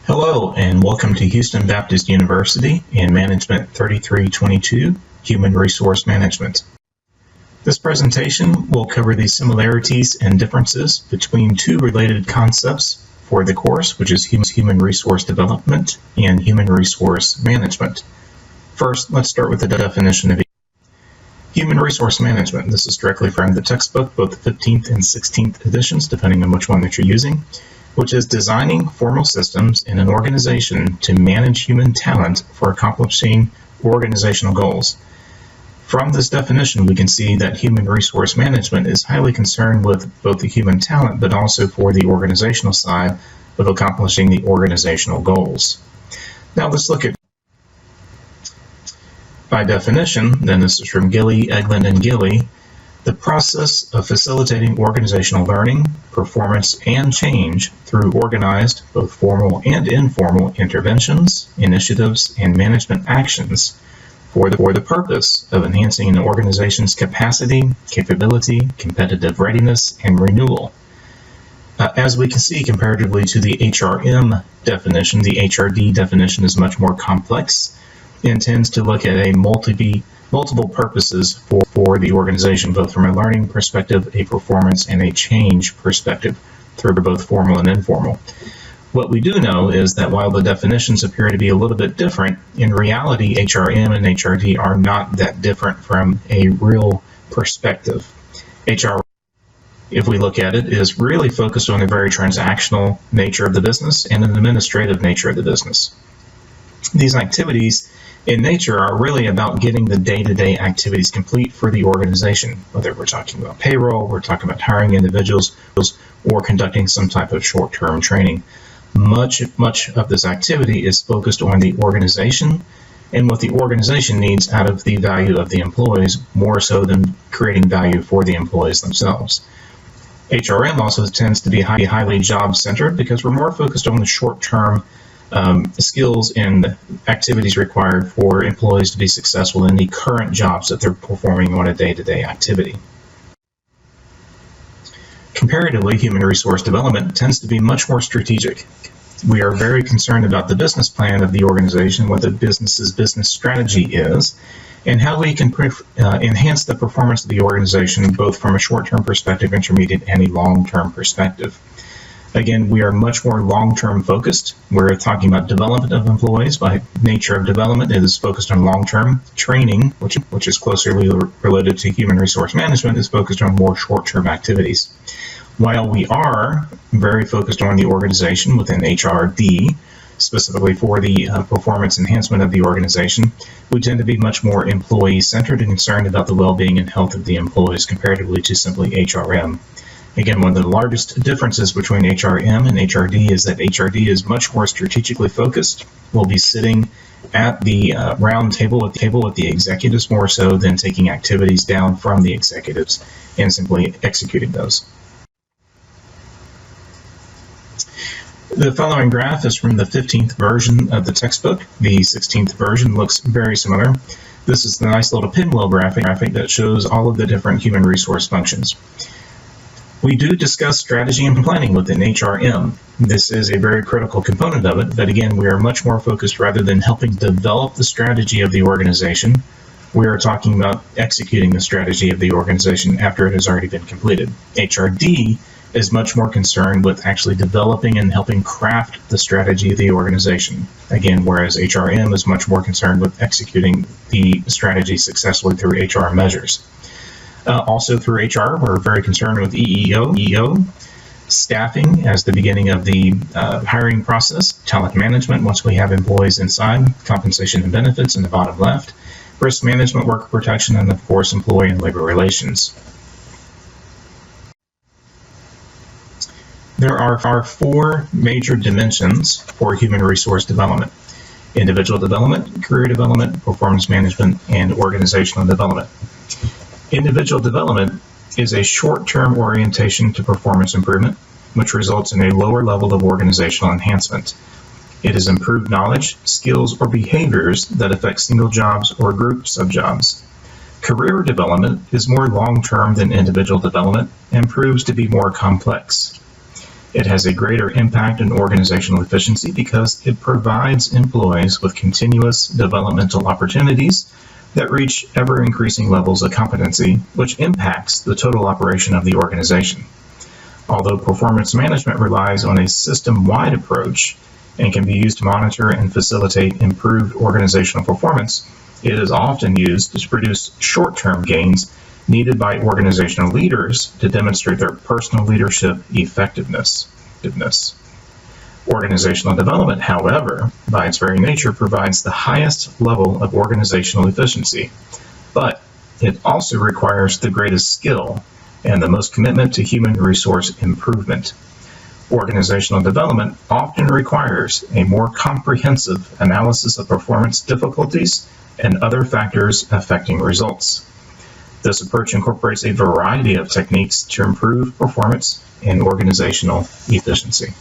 Hello and welcome to Houston Baptist University and Management 3322, Human Resource Management. This presentation will cover the similarities and differences between two related concepts for the course, which is Human Resource Development and Human Resource Management. First, let's start with the definition of Human Resource Management. This is directly from the textbook, both the 15th and 16th editions, depending on which one that you're using, which is designing formal systems in an organization to manage human talent for accomplishing organizational goals. From this definition, we can see that human resource management is highly concerned with both the human talent, but also for the organizational side of accomplishing the organizational goals. Now let's look at, by definition, then this is from Gilley, Eglin, and Gilley, the process of facilitating organizational learning, performance, and change through organized, both formal and informal interventions, initiatives, and management actions for the purpose of enhancing an organization's capacity, capability, competitive readiness, and renewal. As we can see, comparatively to the HRM definition, the HRD definition is much more complex and tends to look at multiple purposes for the organization, both from a learning perspective, a performance, and a change perspective through both formal and informal. What we do know is that while the definitions appear to be a little bit different, in reality, HRM and HRD are not that different from a real perspective. HR, if we look at it, is really focused on the very transactional nature of the business and an administrative nature of the business. These activities in nature are really about getting the day-to-day activities complete for the organization, whether we're talking about payroll, we're talking about hiring individuals, or conducting some type of short-term training. Much of this activity is focused on the organization and what the organization needs out of the value of the employees, more so than creating value for the employees themselves. HRM also tends to be highly job-centered because we're more focused on the short-term skills and activities required for employees to be successful in the current jobs that they're performing on a day-to-day activity. Comparatively, human resource development tends to be much more strategic. We are very concerned about the business plan of the organization, what the business's business strategy is, and how we can enhance the performance of the organization, both from a short-term perspective, intermediate, and a long-term perspective. Again, we are much more long-term focused. We're talking about development of employees. By nature of development, it is focused on long-term. Training, which is closely related to human resource management, is focused on more short-term activities. While we are very focused on the organization within HRD, specifically for the performance enhancement of the organization, we tend to be much more employee-centered and concerned about the well-being and health of the employees comparatively to simply HRM. Again, one of the largest differences between HRM and HRD is that HRD is much more strategically focused. We'll be sitting at the round table with the executives more so than taking activities down from the executives and simply executing those. The following graph is from the 15th version of the textbook. The 16th version looks very similar. This is the nice little pinwheel graphic that shows all of the different human resource functions. We do discuss strategy and planning within HRM. This is a very critical component of it, but again, we are much more focused rather than helping develop the strategy of the organization. We are talking about executing the strategy of the organization after it has already been completed. HRD is much more concerned with actually developing and helping craft the strategy of the organization. Again, whereas HRM is much more concerned with executing the strategy successfully through HR measures. Also through HR, we're very concerned with EEO, staffing as the beginning of the hiring process, talent management once we have employees inside, compensation and benefits in the bottom left, risk management, worker protection, and of course employee and labor relations. There are four major dimensions for human resource development: individual development, career development, performance management, and organizational development. Individual development is a short-term orientation to performance improvement, which results in a lower level of organizational enhancement. It is improved knowledge, skills, or behaviors that affect single jobs or groups of jobs. Career development is more long-term than individual development and proves to be more complex. It has a greater impact on organizational efficiency because it provides employees with continuous developmental opportunities that reach ever-increasing levels of competency, which impacts the total operation of the organization. Although performance management relies on a system-wide approach and can be used to monitor and facilitate improved organizational performance, it is often used to produce short-term gains needed by organizational leaders to demonstrate their personal leadership effectiveness. Organizational development, however, by its very nature, provides the highest level of organizational efficiency, but it also requires the greatest skill and the most commitment to human resource improvement. Organizational development often requires a more comprehensive analysis of performance difficulties and other factors affecting results. This approach incorporates a variety of techniques to improve performance and organizational efficiency.